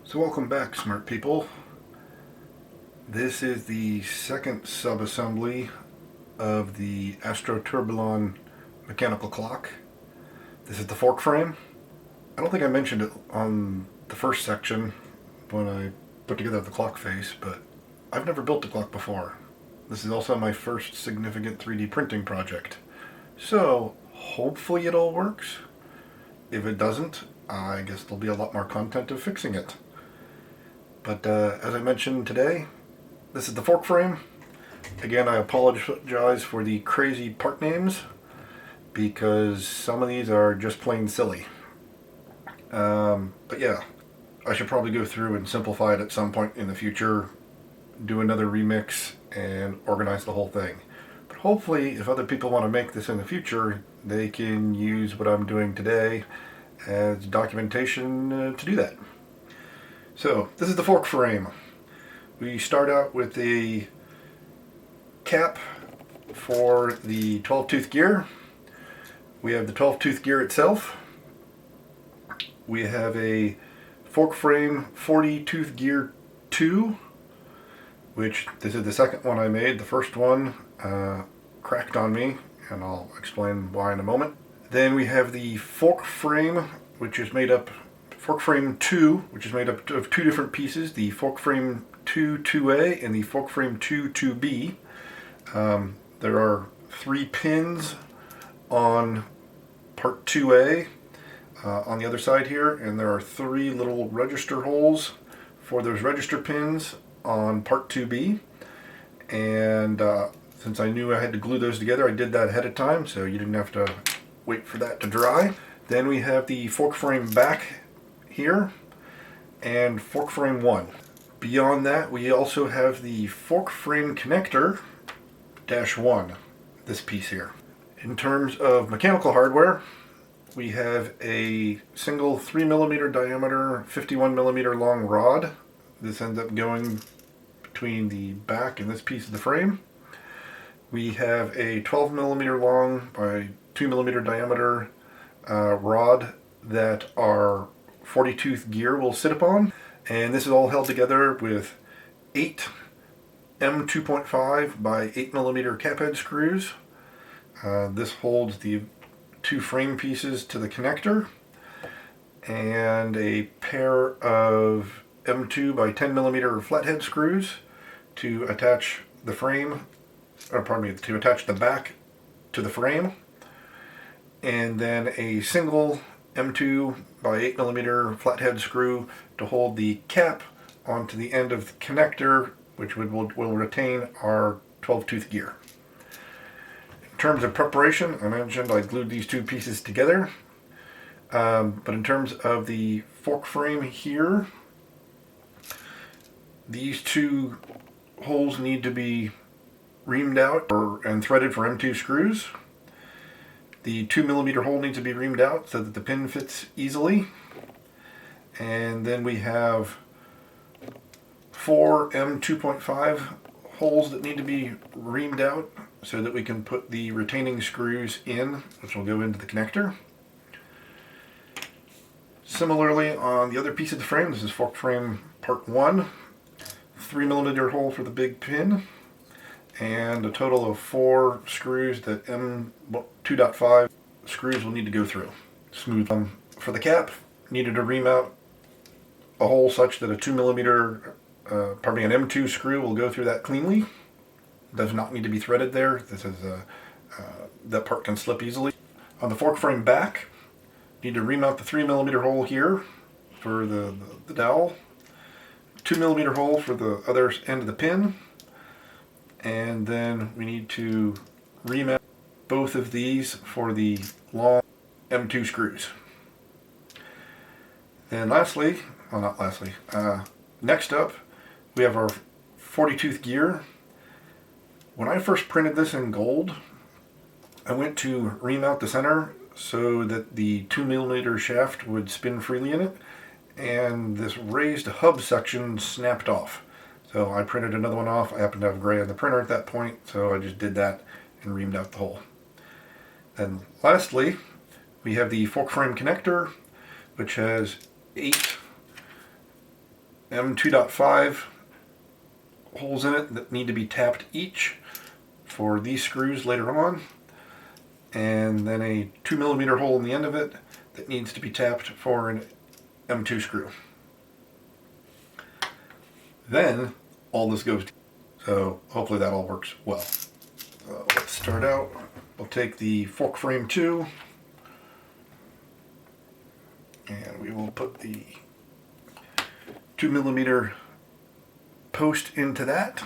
So welcome back, smart people. This is the second sub-assembly of the Astro Troubillon mechanical clock. This is the fork frame. I don't think I mentioned it on the first section when I put together the clock face, but I've never built a clock before. This is also my first significant 3D printing project. So hopefully it all works. If it doesn't, I guess there'll be a lot more content of fixing it. But as I mentioned today, this is the fork frame. Again, I apologize for the crazy part names because some of these are just plain silly. But yeah, I should probably go through and simplify it at some point in the future, do another remix, and organize the whole thing. But hopefully, if other people want to make this in the future, they can use what I'm doing today as documentation to do that. So, this is the fork frame. We start out with a cap for the 12-tooth gear. We have the 12-tooth gear itself. We have a fork frame 40-tooth gear 2, which this is the second one I made. The first one cracked on me, and I'll explain why in a moment. Then we have the fork frame, which is made up fork frame 2, which is made up of two different pieces, the fork frame 2-2A and the fork frame 2-2B. There are 3 pins on part 2A on the other side here, and there are 3 little register holes for those register pins on part 2B. And since I knew I had to glue those together, I did that ahead of time, so you didn't have to wait for that to dry. Then we have the fork frame back here and fork frame 1. Beyond that, we also have the fork frame connector -1, this piece here. In terms of mechanical hardware, we have a single 3mm diameter, 51mm long rod. This ends up going between the back and this piece of the frame. We have a 12mm long by 2mm diameter rod that our 40-tooth gear will sit upon, and this is all held together with 8 M2.5 by 8mm cap head screws. This holds the 2 frame pieces to the connector, and a pair of M2 by 10mm flathead screws to attach the frame, to attach the back to the frame, and then a single M2 by 8mm flathead screw to hold the cap onto the end of the connector, which will retain our 12-tooth gear. In terms of preparation, I mentioned I glued these 2 pieces together, but in terms of the fork frame here, these 2 holes need to be reamed out and threaded for M2 screws. The 2mm hole needs to be reamed out so that the pin fits easily. And then we have 4 M2.5 holes that need to be reamed out so that we can put the retaining screws in, which will go into the connector. Similarly, on the other piece of the frame, this is fork frame part 1, 3mm hole for the big pin, and a total of 4 screws that M2.5 screws will need to go through. Smooth. For the cap, needed to ream out a hole such that a 2mm, an M2 screw will go through that cleanly. Does not need to be threaded there. This is that part can slip easily. On the fork frame back, need to ream out the 3mm hole here for the dowel, 2mm hole for the other end of the pin, and then we need to ream out both of these for the long M2 screws. Then lastly, well not lastly, next up we have our 40-tooth gear. When I first printed this in gold, I went to ream out the center so that the 2mm shaft would spin freely in it, and this raised hub section snapped off. So I printed another one off. I happened to have gray on the printer at that point, so I just did that and reamed out the hole. And lastly, we have the fork frame connector, which has 8 M2.5 holes in it that need to be tapped each for these screws later on, and then a 2mm hole in the end of it that needs to be tapped for an M2 screw. Then all this goes, so hopefully that all works well. Let's start out. We'll take the fork frame 2 and we will put the 2mm post into that.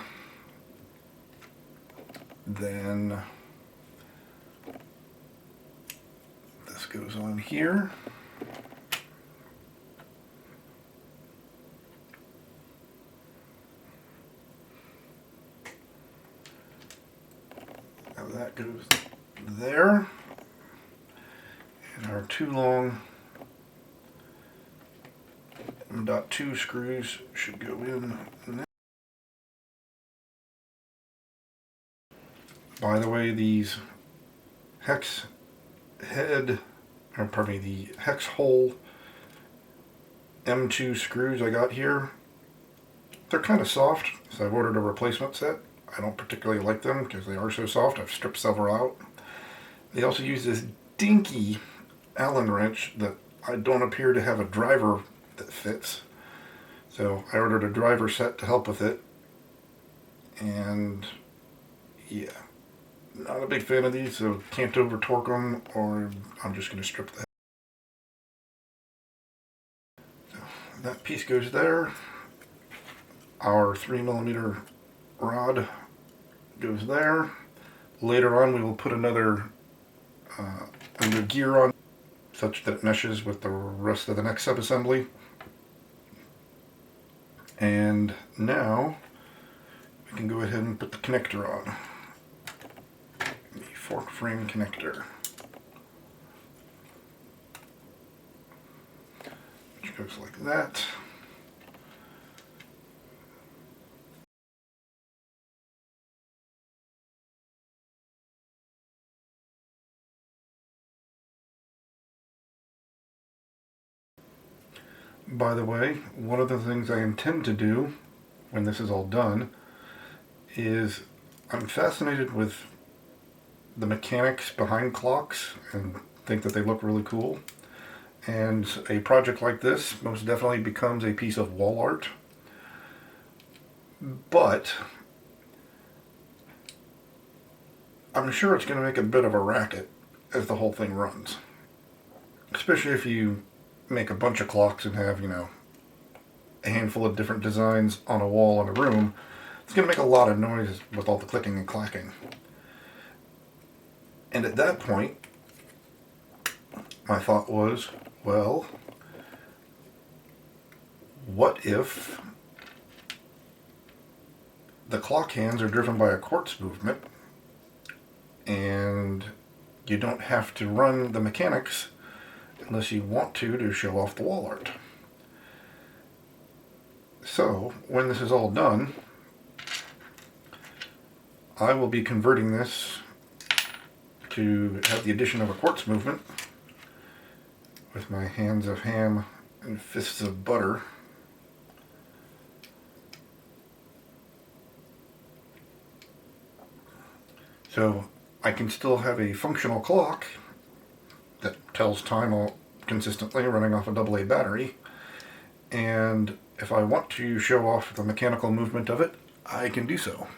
Then this goes on here. And that goes there. And our 2 long M.2 screws should go in there. By the way, these hex head, or pardon me, the hex hole M2 screws I got here, they're kind of soft, so I've ordered a replacement set. I don't particularly like them because they are so soft. I've stripped several out. They also use this dinky Allen wrench that I don't appear to have a driver that fits. So I ordered a driver set to help with it. And yeah, not a big fan of these, so can't over torque them, or I'm just going to strip that. So that piece goes there. Our 3mm rod goes there. Later on we will put another gear on such that it meshes with the rest of the next subassembly. And now we can go ahead and put the connector on. The fork frame connector, which goes like that. By the way, one of the things I intend to do when this is all done is I'm fascinated with the mechanics behind clocks and think that they look really cool. And a project like this most definitely becomes a piece of wall art. But I'm sure it's going to make a bit of a racket as the whole thing runs. Especially if you make a bunch of clocks and have, a handful of different designs on a wall in a room. It's going to make a lot of noise with all the clicking and clacking. And at that point, my thought was, well, what if the clock hands are driven by a quartz movement and you don't have to run the mechanics unless you want to show off the wall art. So, when this is all done, I will be converting this to have the addition of a quartz movement with my hands of ham and fists of butter. So I can still have a functional clock that tells time all consistently running off a AA battery, and if I want to show off the mechanical movement of it, I can do so.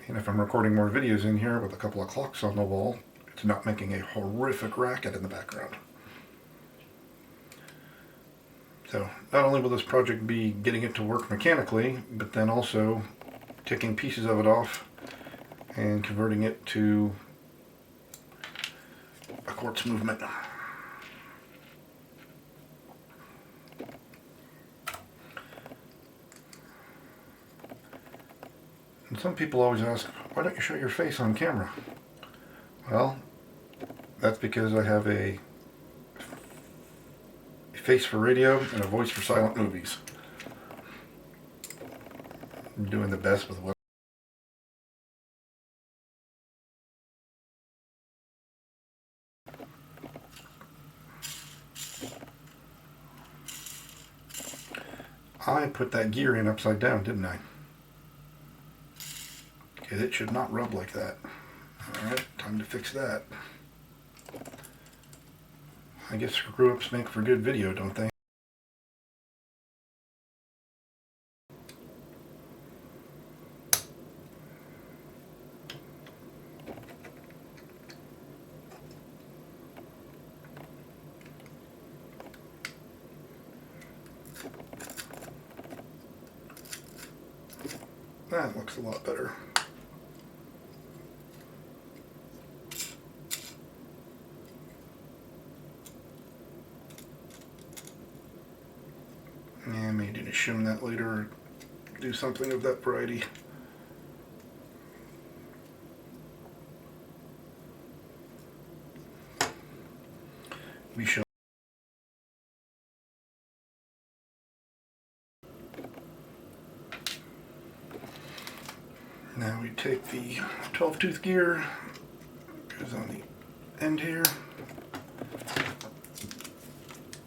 And if I'm recording more videos in here with a couple of clocks on the wall, it's not making a horrific racket in the background. So not only will this project be getting it to work mechanically, but then also taking pieces of it off and converting it to a quartz movement. And some people always ask, why don't you show your face on camera? Well, that's because I have a face for radio and a voice for silent movies. I'm doing the best with what I put that gear in upside down, didn't I? Okay, it should not rub like that. Alright, time to fix that. I guess screw-ups make for good video, don't they? That looks a lot better. Yeah, I may need to shim that later or do something of that variety. We shall. Now we take the 12-tooth gear, goes on the end here.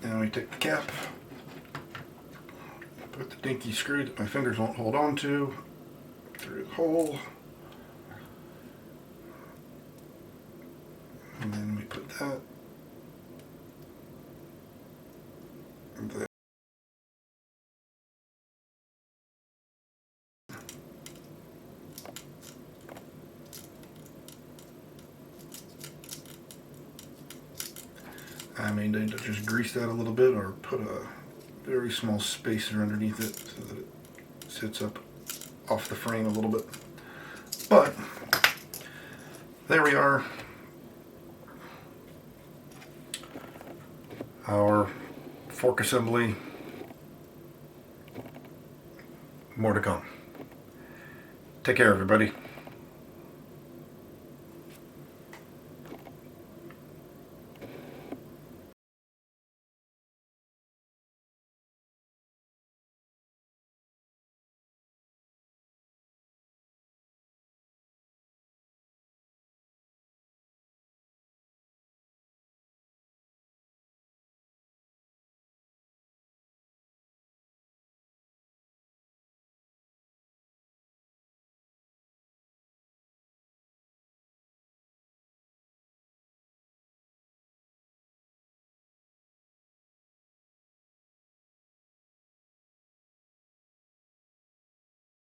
Now we take the cap, put the dinky screw that my fingers won't hold on to through the hole. And then we put that there. I may need to just grease that a little bit or put a very small spacer underneath it so that it sits up off the frame a little bit. But there we are. Our fork assembly. More to come. Take care, everybody.